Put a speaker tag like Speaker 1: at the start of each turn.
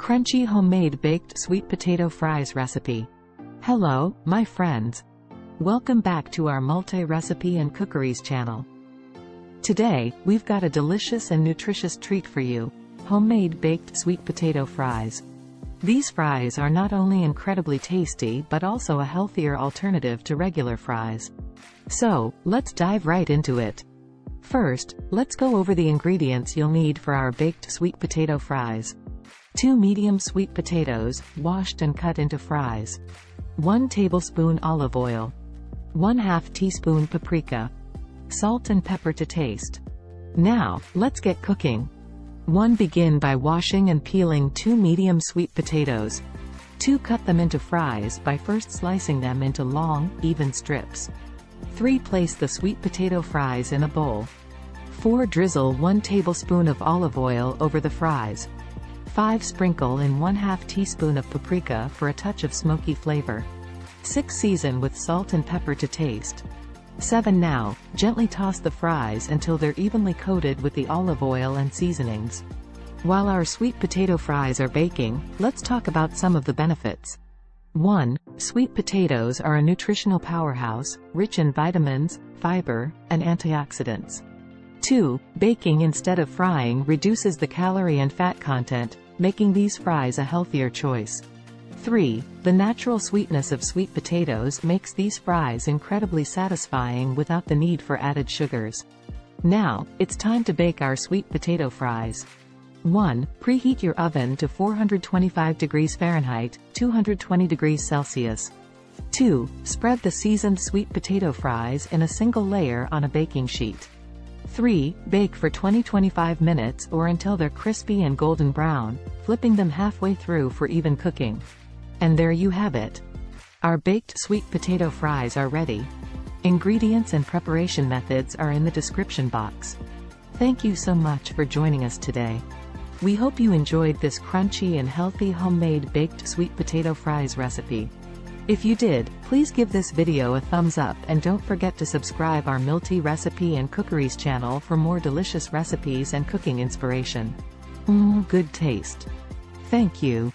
Speaker 1: Crunchy homemade baked sweet potato fries recipe. Hello, my friends. Welcome back to our multi-recipe and cookeries channel. Today, we've got a delicious and nutritious treat for you: homemade baked sweet potato fries. These fries are not only incredibly tasty but also a healthier alternative to regular fries. So, let's dive right into it. First, let's go over the ingredients you'll need for our baked sweet potato fries. 2 medium sweet potatoes, washed and cut into fries. 1 tablespoon olive oil. 1/2 teaspoon paprika. Salt and pepper to taste. Now, let's get cooking. 1. Begin by washing and peeling 2 medium sweet potatoes. 2. Cut them into fries by first slicing them into long, even strips. 3. Place the sweet potato fries in a bowl. 4. Drizzle 1 tablespoon of olive oil over the fries. 5. Sprinkle in 1/2 teaspoon of paprika for a touch of smoky flavor. 6. Season with salt and pepper to taste. 7. Now, gently toss the fries until they're evenly coated with the olive oil and seasonings. While our sweet potato fries are baking, let's talk about some of the benefits. 1. Sweet potatoes are a nutritional powerhouse, rich in vitamins, fiber, and antioxidants. 2. Baking instead of frying reduces the calorie and fat content, making these fries a healthier choice. 3. The natural sweetness of sweet potatoes makes these fries incredibly satisfying without the need for added sugars. Now, it's time to bake our sweet potato fries. 1. Preheat your oven to 425 degrees Fahrenheit, 220 degrees Celsius. 2. Spread the seasoned sweet potato fries in a single layer on a baking sheet. 3. Bake for 20-25 minutes or until they're crispy and golden brown, flipping them halfway through for even cooking. And there you have it. Our baked sweet potato fries are ready. Ingredients and preparation methods are in the description box. Thank you so much for joining us today. We hope you enjoyed this crunchy and healthy homemade baked sweet potato fries recipe. If you did, please give this video a thumbs up and don't forget to subscribe our multi-recipe and cookeries channel for more delicious recipes and cooking inspiration. Good taste. Thank you.